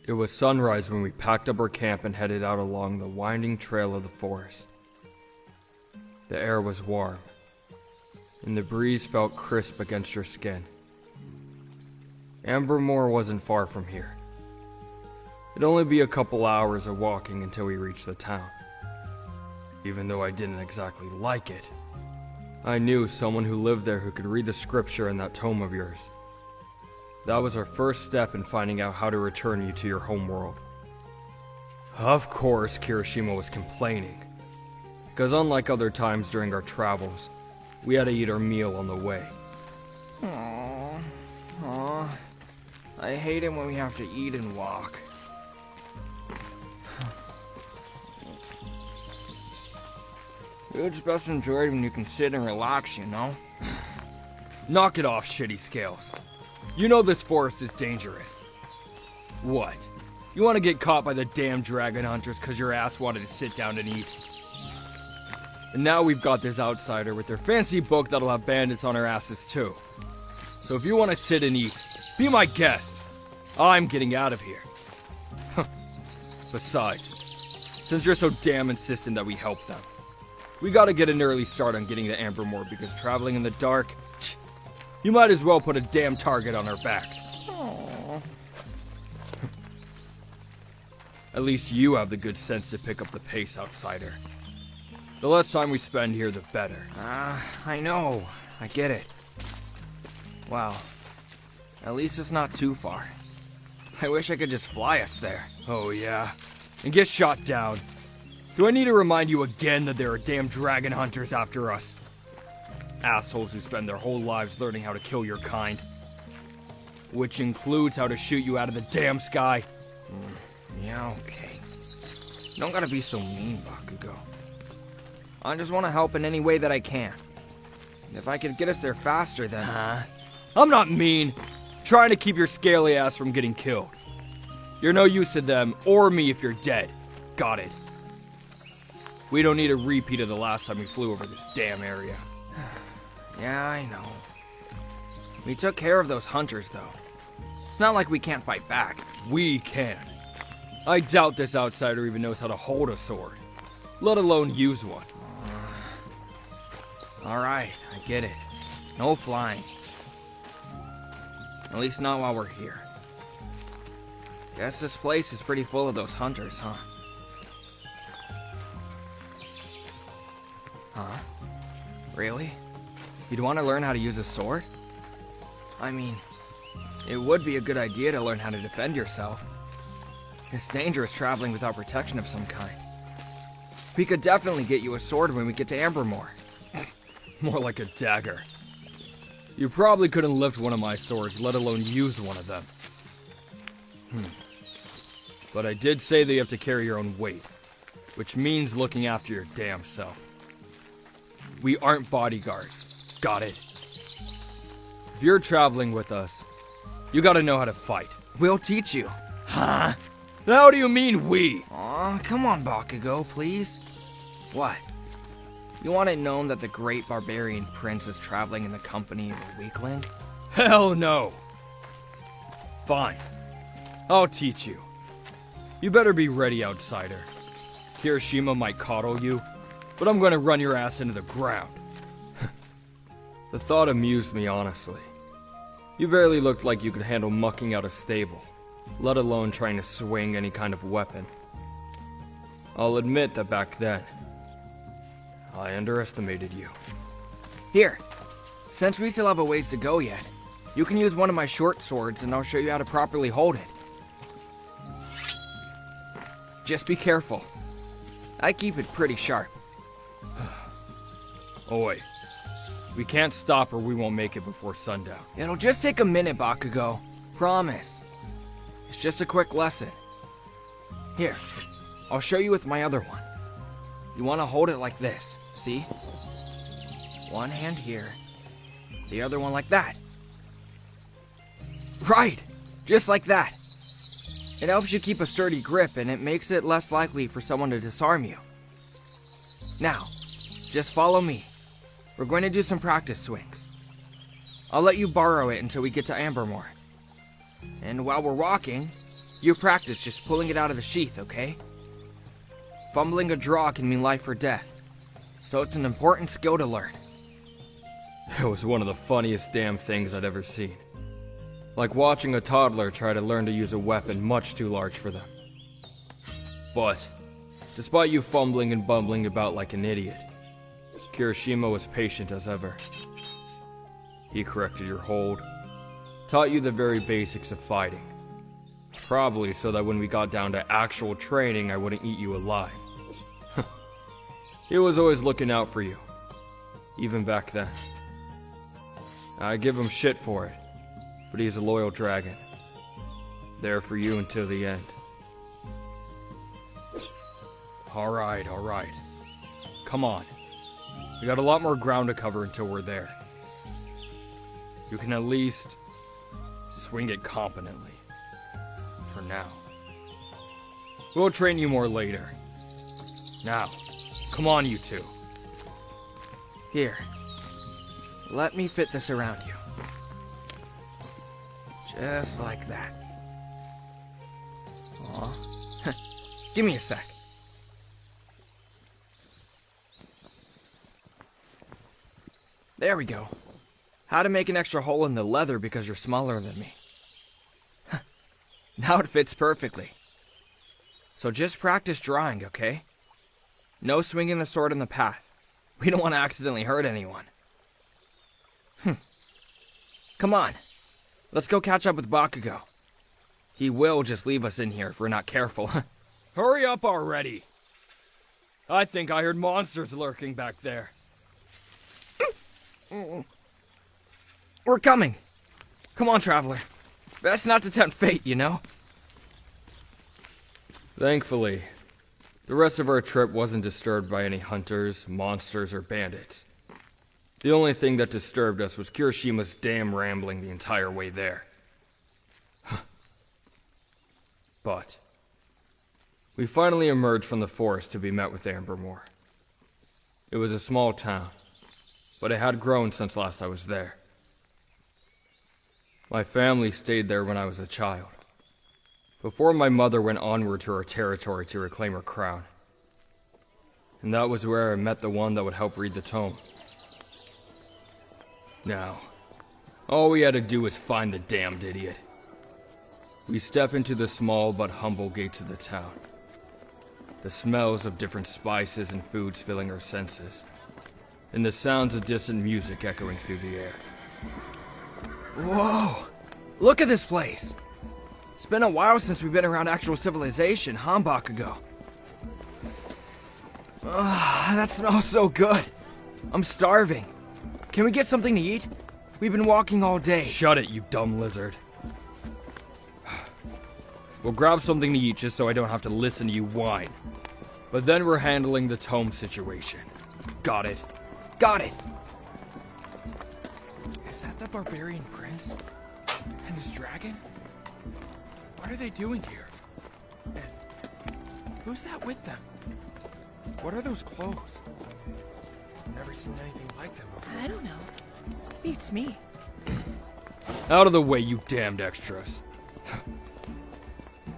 It was sunrise when we packed up our camp and headed out along the winding trail of the forest. The air was warm, and the breeze felt crisp against your skin. Ambermore wasn't far from here. It'd only be a couple hours of walking until we reached the town. Even though I didn't exactly like it, I knew someone who lived there who could read the scripture in that tome of yours. That was our first step in finding out how to return you to your homeworld. Of course, Kirishima was complaining, because unlike other times during our travels, we had to eat our meal on the way. Aww. I hate it when we have to eat and walk. It's best enjoyed when you can sit and relax, you know? Knock it off, shitty scales. You know this forest is dangerous. What? You want to get caught by the damn dragon hunters because your ass wanted to sit down and eat? And now we've got this outsider with their fancy book that'll have bandits on our asses too. So if you want to sit and eat, be my guest. I'm getting out of here. Besides, since you're so damn insistent that we help them, we gotta get an early start on getting to Ambermore because traveling in the dark, you might as well put a damn target on our backs. Aww. At least you have the good sense to pick up the pace, outsider. The less time we spend here, the better. I know. I get it. Wow. At least it's not too far. I wish I could just fly us there. Oh yeah? And get shot down. Do I need to remind you again that there are damn dragon hunters after us? Assholes who spend their whole lives learning how to kill your kind. Which includes how to shoot you out of the damn sky. Yeah, okay. You don't gotta be so mean, Bakugo. I just want to help in any way that I can. If I could get us there faster, then... I'm not mean. Trying to keep your scaly ass from getting killed. You're no use to them or me if you're dead. Got it. We don't need a repeat of the last time we flew over this damn area. Yeah, I know. We took care of those hunters, though. It's not like we can't fight back. We can. I doubt this outsider even knows how to hold a sword, let alone use one. Alright, I get it. No flying. At least not while we're here. Guess this place is pretty full of those hunters, huh? Huh? Really? You'd want to learn how to use a sword? I mean, it would be a good idea to learn how to defend yourself. It's dangerous traveling without protection of some kind. We could definitely get you a sword when we get to Ambermore. More like a dagger. You probably couldn't lift one of my swords, let alone use one of them. But I did say that you have to carry your own weight, which means looking after your damn self. We aren't bodyguards. Got it? If you're traveling with us, you gotta know how to fight. We'll teach you. Huh? How do you mean we? Aw, come on, Bakugo, please. What? You want it known that the great barbarian prince is traveling in the company of a weakling? Hell no. Fine. I'll teach you. You better be ready, outsider. Kirishima might coddle you, but I'm gonna run your ass into the ground. The thought amused me, honestly. You barely looked like you could handle mucking out a stable, let alone trying to swing any kind of weapon. I'll admit that back then, I underestimated you. Here, since we still have a ways to go yet, you can use one of my short swords and I'll show you how to properly hold it. Just be careful. I keep it pretty sharp. Oi. We can't stop or we won't make it before sundown. It'll just take a minute, Bakugo. Promise. It's just a quick lesson. Here, I'll show you with my other one. You want to hold it like this, see? One hand here, the other one like that. Right, just like that. It helps you keep a sturdy grip and it makes it less likely for someone to disarm you. Now, just follow me. We're going to do some practice swings. I'll let you borrow it until we get to Ambermore. And while we're walking, You practice just pulling it out of the sheath, okay? Fumbling a draw can mean life or death, so it's an important skill to learn. It was one of the funniest damn things I'd ever seen. Like watching a toddler try to learn to use a weapon much too large for them. But, despite you fumbling and bumbling about like an idiot, Kirishima was patient as ever. He corrected your hold, taught you the very basics of fighting. Probably so that when we got down to actual training, I wouldn't eat you alive. He was always looking out for you, even back then. I give him shit for it, but he's a loyal dragon. There for you until the end. Alright. Come on. We got a lot more ground to cover until we're there. You can at least swing it competently. For now. We'll train you more later. Now, come on, you two. Here. Let me fit this around you. Just like that. Aw. Give me a sec. There we go. How to make an extra hole in the leather because you're smaller than me. Now it fits perfectly. So just practice drawing, okay? No swinging the sword in the path. We don't want to accidentally hurt anyone. Come on. Let's go catch up with Bakugo. He will just leave us in here if we're not careful. Hurry up already! I think I heard monsters lurking back there. We're coming. Come on, traveler. Best not to tempt fate, you know? Thankfully, the rest of our trip wasn't disturbed by any hunters, monsters, or bandits. The only thing that disturbed us was Kirishima's damn rambling the entire way there. But we finally emerged from the forest to be met with Ambermore. It was a small town, but it had grown since last I was there. My family stayed there when I was a child, before my mother went onward to her territory to reclaim her crown. And that was where I met the one that would help read the tome. Now, all we had to do was find the damned idiot. We step into the small but humble gates of the town. The smells of different spices and foods filling our senses, and the sounds of distant music echoing through the air. Whoa! Look at this place! It's been a while since we've been around actual civilization, huh, Bakugo? That smells so good. I'm starving. Can we get something to eat? We've been walking all day. Shut it, you dumb lizard. We'll grab something to eat just so I don't have to listen to you whine. But then we're handling the tome situation. Got it? Got it! Is that the barbarian prince? And his dragon? What are they doing here? And who's that with them? What are those clothes? I've never seen anything like them before. I don't know. Beats me. Out of the way, you damned extras.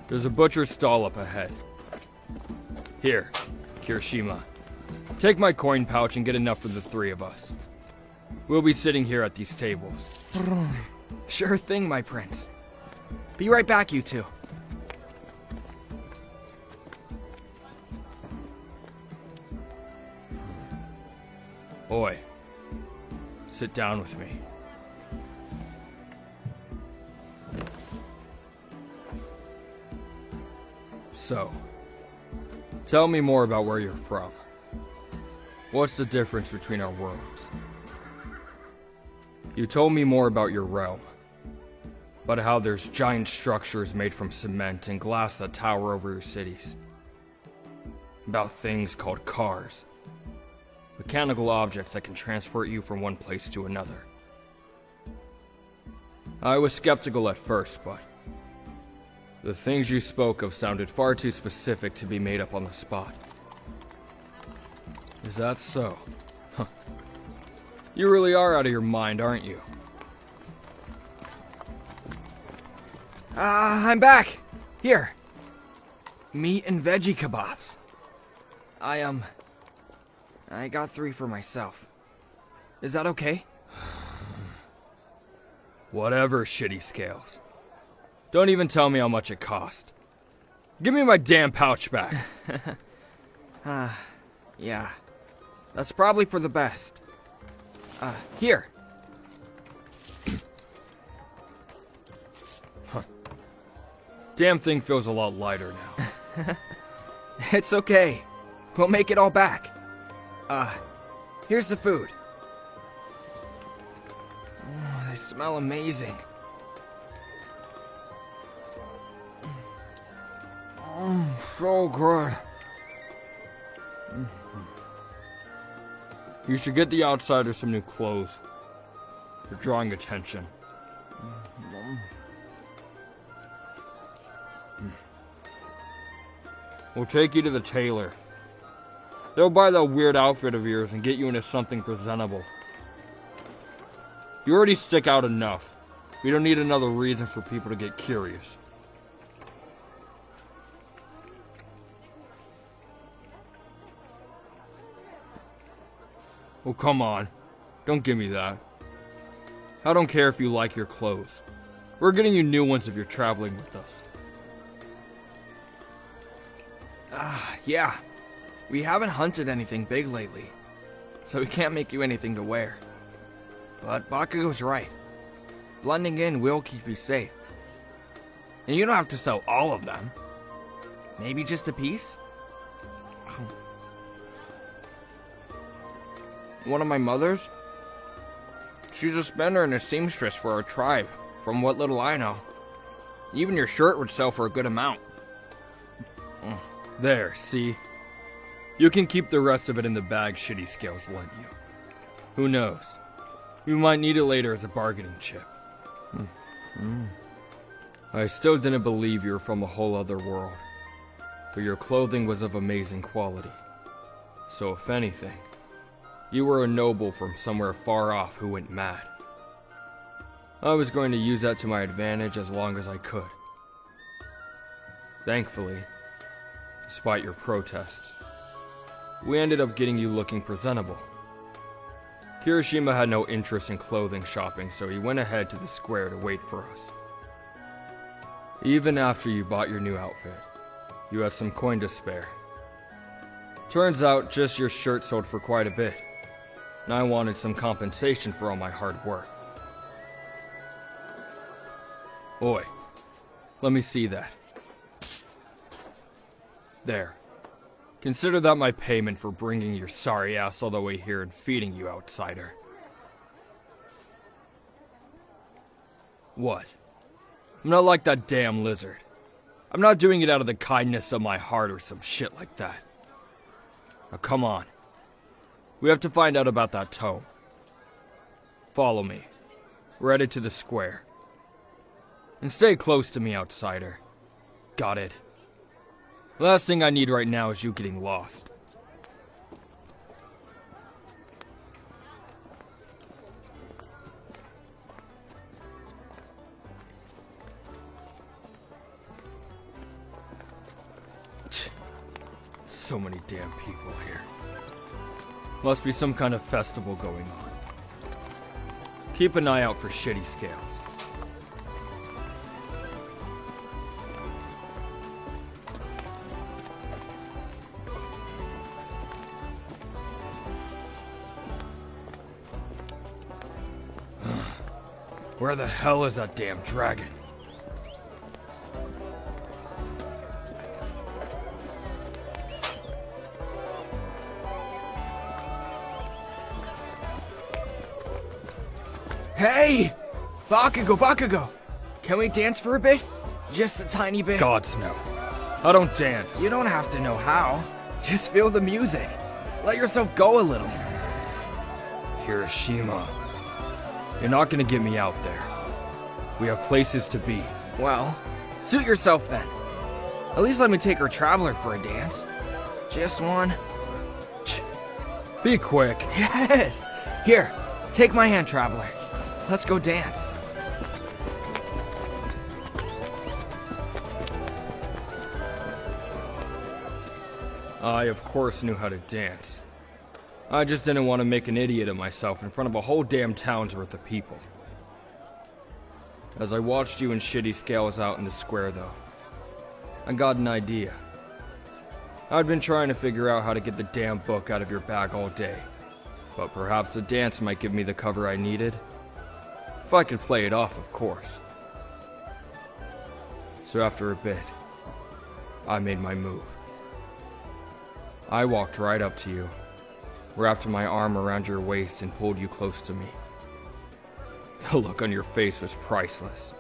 There's a butcher's stall up ahead. Here, Kirishima. Take my coin pouch and get enough for the three of us. We'll be sitting here at these tables. Sure thing, my prince. Be right back, you two. Oi. Sit down with me. So, tell me more about where you're from. What's the difference between our worlds? You told me more about your realm, about how there's giant structures made from cement and glass that tower over your cities. About things called cars. Mechanical objects that can transport you from one place to another. I was skeptical at first, but the things you spoke of sounded far too specific to be made up on the spot. Is that so? Huh. You really are out of your mind, aren't you? I'm back! Here. Meat and veggie kebabs. I got 3 for myself. Is that okay? Whatever, shitty scales. Don't even tell me how much it cost. Give me my damn pouch back. Yeah. That's probably for the best. Here. Damn thing feels a lot lighter now. It's okay. We'll make it all back. Here's the food. Oh, they smell amazing. So good. You should get the outsider some new clothes. You're drawing attention. We'll take you to the tailor. They'll buy that weird outfit of yours and get you into something presentable. You already stick out enough. We don't need another reason for people to get curious. Oh, come on. Don't give me that. I don't care if you like your clothes. We're getting you new ones if you're traveling with us. Yeah. We haven't hunted anything big lately, so we can't make you anything to wear. But Bakugo's right. Blending in will keep you safe. And you don't have to sell all of them. Maybe just a piece? One of my mothers? She's a spinner and a seamstress for our tribe, from what little I know. Even your shirt would sell for a good amount. There, see? You can keep the rest of it in the bag shitty scales lent you. Who knows? You might need it later as a bargaining chip. I still didn't believe you were from a whole other world, but your clothing was of amazing quality. So if anything, you were a noble from somewhere far off who went mad. I was going to use that to my advantage as long as I could. Thankfully, despite your protests, we ended up getting you looking presentable. Kirishima had no interest in clothing shopping, so he went ahead to the square to wait for us. Even after you bought your new outfit, you have some coin to spare. Turns out just your shirt sold for quite a bit, and I wanted some compensation for all my hard work. Oi, let me see that. There. Consider that my payment for bringing your sorry ass all the way here and feeding you, outsider. What? I'm not like that damn lizard. I'm not doing it out of the kindness of my heart or some shit like that. Now come on. We have to find out about that tome. Follow me. We're headed to the square. And stay close to me, outsider. Got it. Last thing I need right now is you getting lost. So many damn people here. Must be some kind of festival going on. Keep an eye out for shitty scales. Where the hell is that damn dragon? Hey! Bakugo! Can we dance for a bit? Just a tiny bit. Gods no. I don't dance. You don't have to know how. Just feel the music. Let yourself go a little. Kirishima. You're not gonna get me out there. We have places to be. Well, suit yourself then. At least let me take our traveler for a dance. Just one. Be quick. Yes! Here, take my hand, traveler. Let's go dance. I, of course, knew how to dance. I just didn't want to make an idiot of myself in front of a whole damn town's worth of people. As I watched you in shitty scales out in the square, though, I got an idea. I'd been trying to figure out how to get the damn book out of your bag all day, but perhaps the dance might give me the cover I needed. If I could play it off, of course. So after a bit, I made my move. I walked right up to you, wrapped my arm around your waist and pulled you close to me. The look on your face was priceless,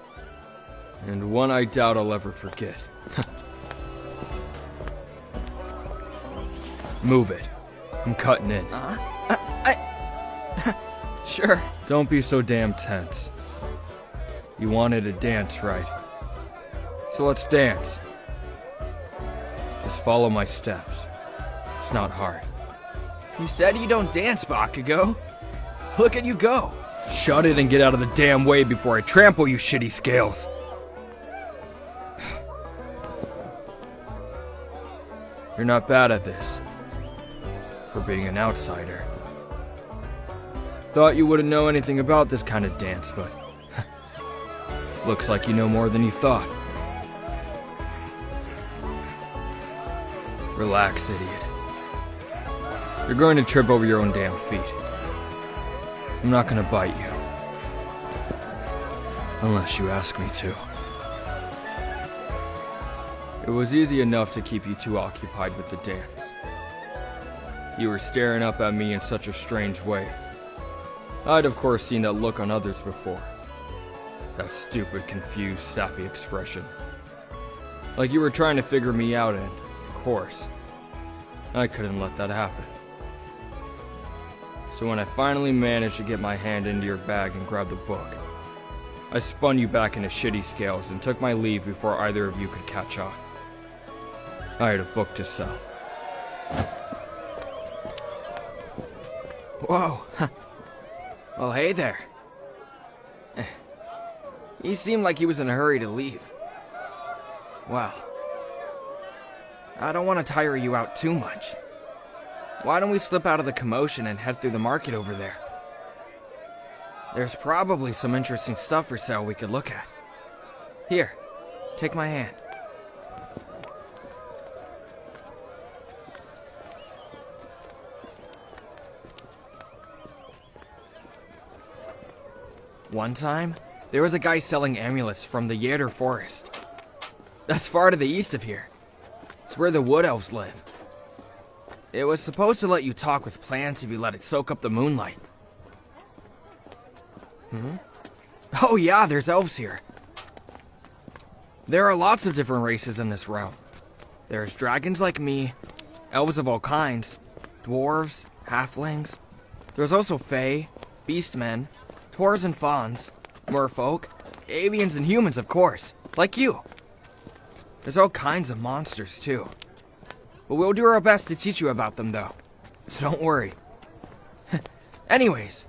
and one I doubt I'll ever forget. Move it. I'm cutting in. Sure. Don't be so damn tense. You wanted to dance, right? So let's dance. Just follow my steps. It's not hard. You said you don't dance, Bakugo. Look at you go. Shut it and get out of the damn way before I trample you shitty scales. You're not bad at this. For being an outsider. Thought you wouldn't know anything about this kind of dance, but looks like you know more than you thought. Relax, idiot. You're going to trip over your own damn feet. I'm not gonna bite you. Unless you ask me to. It was easy enough to keep you two occupied with the dance. You were staring up at me in such a strange way. I'd of course seen that look on others before. That stupid, confused, sappy expression. Like you were trying to figure me out and, of course, I couldn't let that happen. So when I finally managed to get my hand into your bag and grab the book, I spun you back into shitty scales and took my leave before either of you could catch on. I had a book to sell. Whoa. Well, hey there. He seemed like he was in a hurry to leave. Well, I don't want to tire you out too much. Why don't we slip out of the commotion and head through the market over there? There's probably some interesting stuff for sale we could look at. Here, take my hand. One time, there was a guy selling amulets from the Yater Forest. That's far to the east of here. It's where the wood elves live. It was supposed to let you talk with plants if you let it soak up the moonlight. Oh yeah, there's elves here. There are lots of different races in this realm. There's dragons like me, elves of all kinds, dwarves, halflings. There's also fae, beastmen, dwarves and fauns, merfolk, avians and humans, of course, like you. There's all kinds of monsters, too. But we'll do our best to teach you about them, though. So don't worry. Anyways.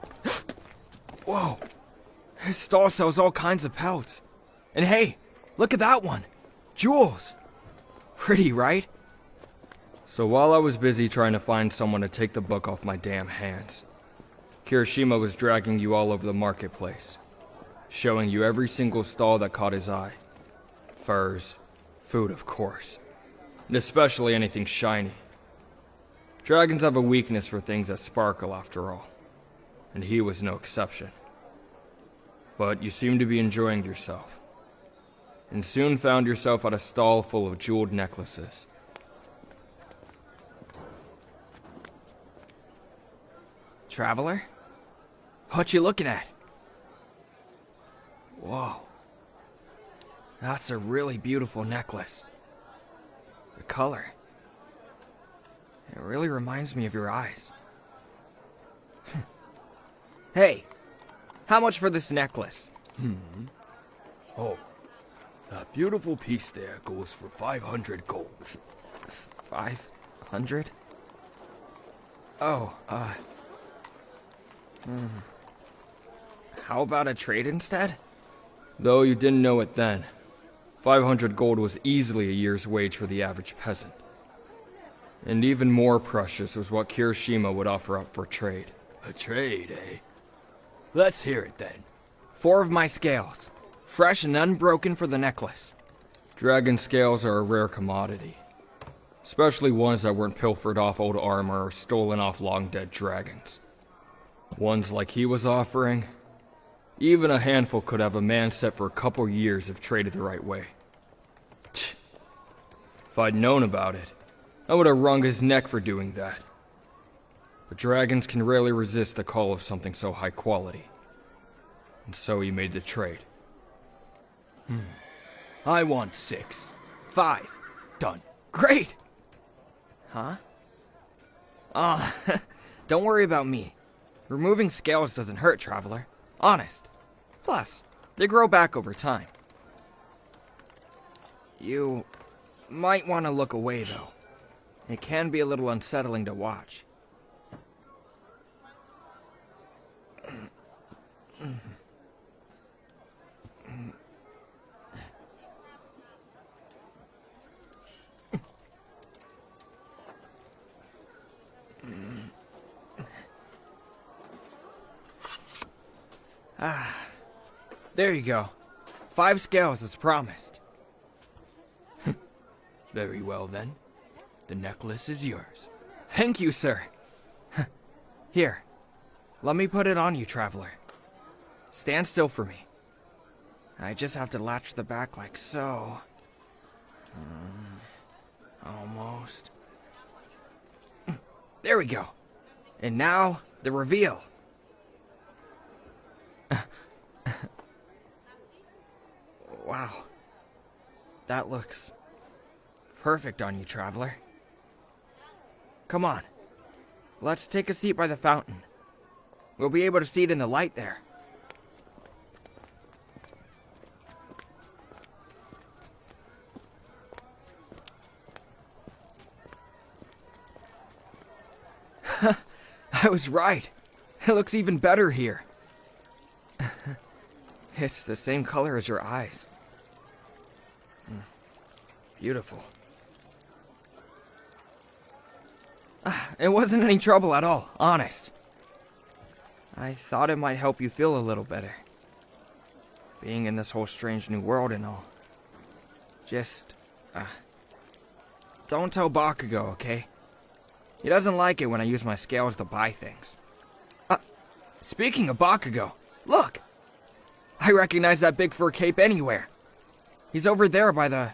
Whoa. This stall sells all kinds of pelts. And hey, look at that one. Jewels. Pretty, right? So while I was busy trying to find someone to take the book off my damn hands, Kirishima was dragging you all over the marketplace, showing you every single stall that caught his eye. Furs, food of course, and especially anything shiny. Dragons have a weakness for things that sparkle after all, and he was no exception. But you seemed to be enjoying yourself, and soon found yourself at a stall full of jeweled necklaces. Traveler? What you looking at? Whoa. That's a really beautiful necklace. The color. It really reminds me of your eyes. Hey, how much for this necklace? Oh, that beautiful piece there goes for 500 gold. 500? Oh, how about a trade instead? Though you didn't know it then, 500 gold was easily a year's wage for the average peasant. And even more precious was what Kirishima would offer up for trade. A trade, eh? Let's hear it then. 4 of my scales, fresh and unbroken for the necklace. Dragon scales are a rare commodity, especially ones that weren't pilfered off old armor or stolen off long-dead dragons. Ones like he was offering, even a handful could have a man set for a couple years if traded the right way. If I'd known about it, I would have wrung his neck for doing that. But dragons can rarely resist the call of something so high quality. And so he made the trade. I want 6. 5. Done. Great! Huh? Ah, don't worry about me. Removing scales doesn't hurt, traveler. Honest. Plus, they grow back over time. You might want to look away, though. It can be a little unsettling to watch. Ah, there you go. 5 scales as promised. Very well then. The necklace is yours. Thank you, sir. Here, let me put it on you, traveler. Stand still for me. I just have to latch the back like so. Almost. There we go. And now, the reveal. Wow. That looks perfect on you, traveler. Come on. Let's take a seat by the fountain. We'll be able to see it in the light there. I was right. It looks even better here. It's the same color as your eyes. Beautiful. It wasn't any trouble at all, honest. I thought it might help you feel a little better. Being in this whole strange new world and all. Just, don't tell Bakugo, okay? He doesn't like it when I use my scales to buy things. Speaking of Bakugo, look! I recognize that big fur cape anywhere. He's over there by the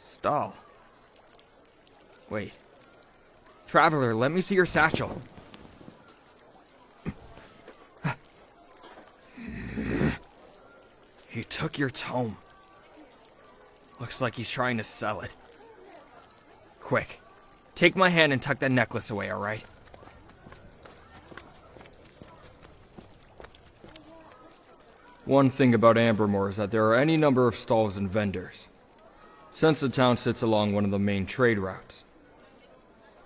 stall. Wait. Traveler, let me see your satchel. He took your tome. Looks like he's trying to sell it. Quick, take my hand and tuck that necklace away, alright? One thing about Ambermore is that there are any number of stalls and vendors, since the town sits along one of the main trade routes.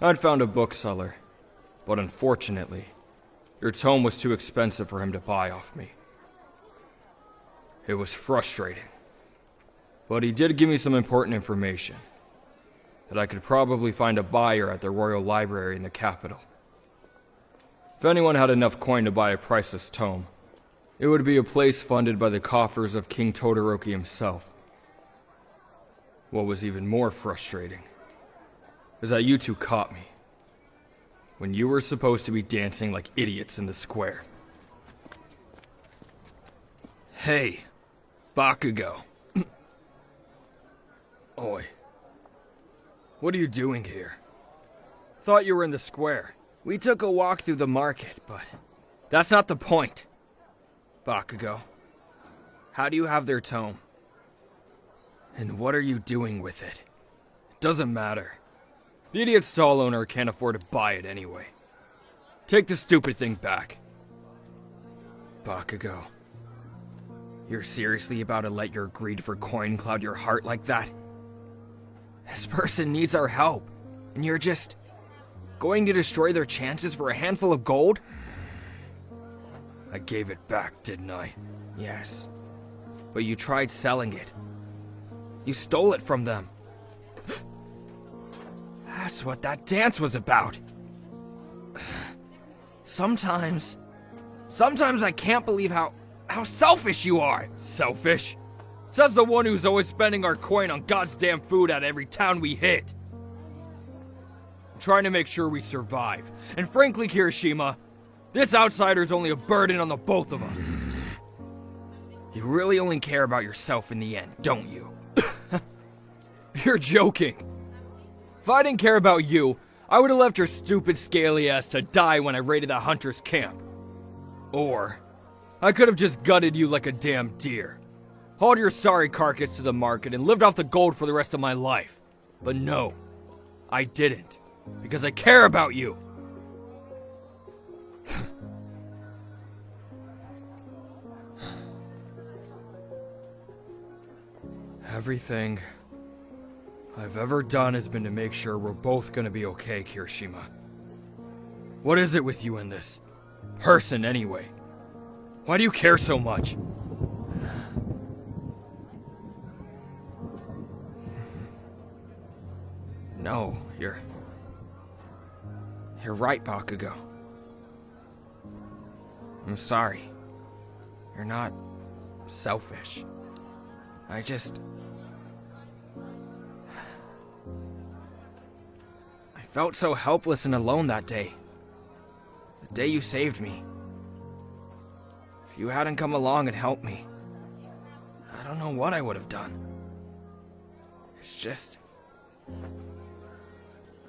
I'd found a bookseller, but unfortunately, your tome was too expensive for him to buy off me. It was frustrating, but he did give me some important information, that I could probably find a buyer at the Royal Library in the capital. If anyone had enough coin to buy a priceless tome, it would be a place funded by the coffers of King Todoroki himself. What was even more frustrating is that you two caught me when you were supposed to be dancing like idiots in the square. Hey, Bakugo. Oi. What are you doing here? Thought you were in the square. We took a walk through the market, but that's not the point. Bakugo, how do you have their tome? And what are you doing with it? It doesn't matter. The idiot stall owner can't afford to buy it anyway. Take the stupid thing back. Bakugo, you're seriously about to let your greed for coin cloud your heart like that? This person needs our help, and you're just going to destroy their chances for a handful of gold? I gave it back, didn't I? Yes, but you tried selling it. You stole it from them. That's what that dance was about. Sometimes I can't believe how selfish you are. Selfish? Says the one who's always spending our coin on God's damn food at every town we hit. I'm trying to make sure we survive. And frankly, Kirishima, this outsider's only a burden on the both of us. You really only care about yourself in the end, don't you? You're joking. If I didn't care about you, I would have left your stupid scaly ass to die when I raided the hunter's camp. Or, I could have just gutted you like a damn deer. Hauled your sorry carcass to the market and lived off the gold for the rest of my life. But no, I didn't. Because I care about you. Everything I've ever done has been to make sure we're both gonna be okay, Kirishima. What is it with you and this person, anyway? Why do you care so much? No, you're right, Bakugo. I'm sorry. You're not selfish. I felt so helpless and alone that day. The day you saved me. If you hadn't come along and helped me, I don't know what I would have done. It's just...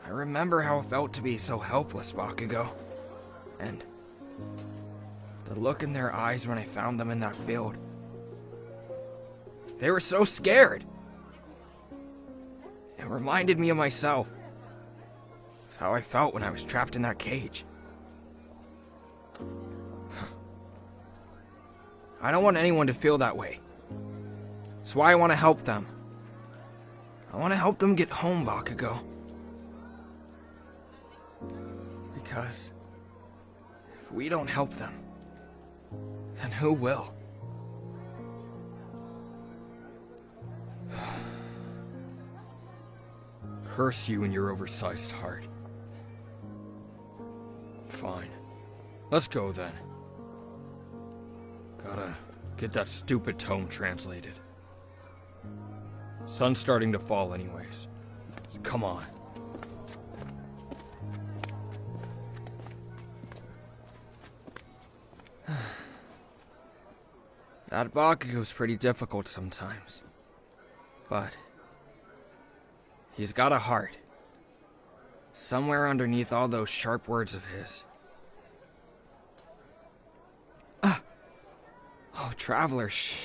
I remember how it felt to be so helpless, Bakugo. And the look in their eyes when I found them in that field. They were so scared. It reminded me of myself. Of how I felt when I was trapped in that cage. I don't want anyone to feel that way. That's why I want to help them. I want to help them get home, Bakugo. Because if we don't help them, then who will? Curse you and your oversized heart. Fine. Let's go then. Gotta get that stupid tome translated. Sun's starting to fall anyways. So come on. That Bakugo's pretty difficult sometimes. But he's got a heart. Somewhere underneath all those sharp words of his. Oh, Traveler, shh.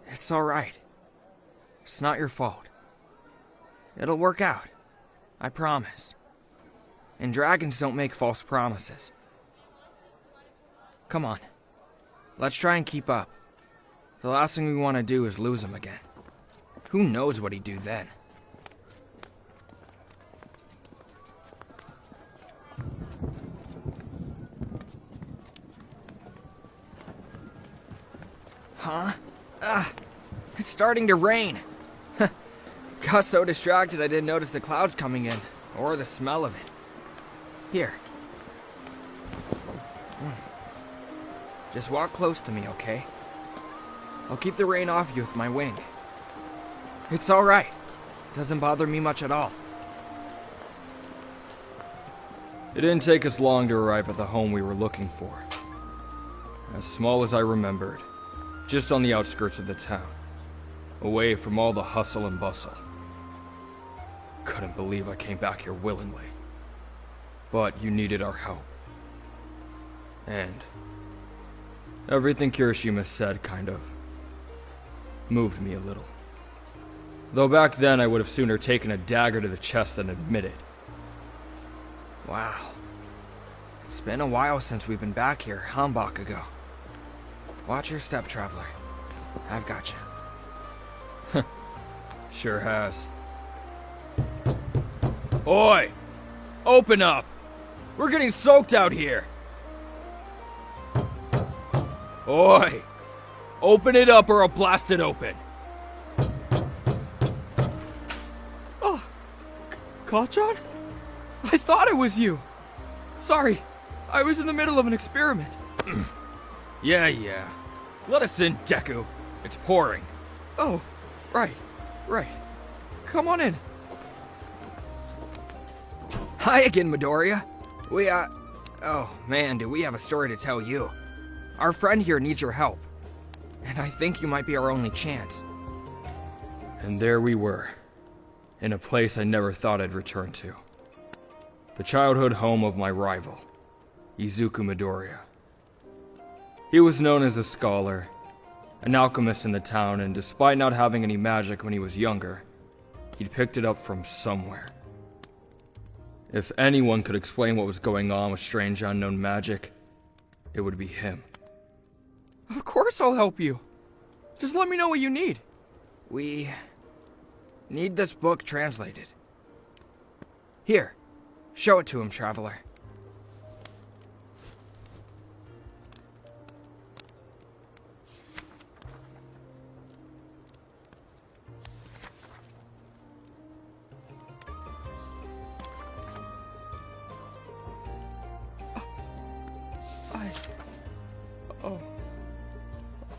It's alright. It's not your fault. It'll work out. I promise. And dragons don't make false promises. Come on. Let's try and keep up. The last thing we want to do is lose him again. Who knows what he'd do then? Huh? It's starting to rain. Got so distracted I didn't notice the clouds coming in, or the smell of it. Here. Just walk close to me, okay? I'll keep the rain off you with my wing. It's alright. Doesn't bother me much at all. It didn't take us long to arrive at the home we were looking for. As small as I remembered, just on the outskirts of the town, away from all the hustle and bustle. Couldn't believe I came back here willingly. But you needed our help. And everything Kirishima said kind of moved me a little. Though back then I would have sooner taken a dagger to the chest than admit it. Wow. It's been a while since we've been back here, huh, Bakugo? Watch your step, Traveler. I've got you. Sure has. Oi! Open up! We're getting soaked out here! Oi! Open it up or I'll blast it open! Oh! Kachan? I thought it was you. Sorry, I was in the middle of an experiment. Yeah. Let us in, Deku. It's pouring. Oh, right. Come on in. Hi again, Midoriya. Oh man, do we have a story to tell you. Our friend here needs your help. And I think you might be our only chance. And there we were, in a place I never thought I'd return to. The childhood home of my rival, Izuku Midoriya. He was known as a scholar, an alchemist in the town, and despite not having any magic when he was younger, he'd picked it up from somewhere. If anyone could explain what was going on with strange unknown magic, it would be him. Of course I'll help you. Just let me know what you need. We need this book translated. Here, show it to him, traveler.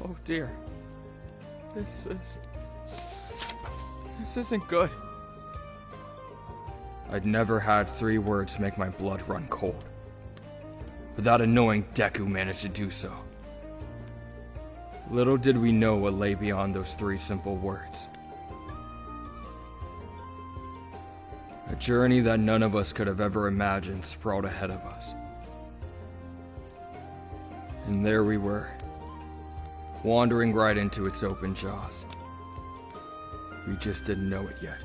Oh dear. This isn't good. I'd never had 3 words make my blood run cold. But that annoying Deku managed to do so. Little did we know what lay beyond those 3 simple words. A journey that none of us could have ever imagined sprawled ahead of us. And there we were, wandering right into its open jaws. We just didn't know it yet.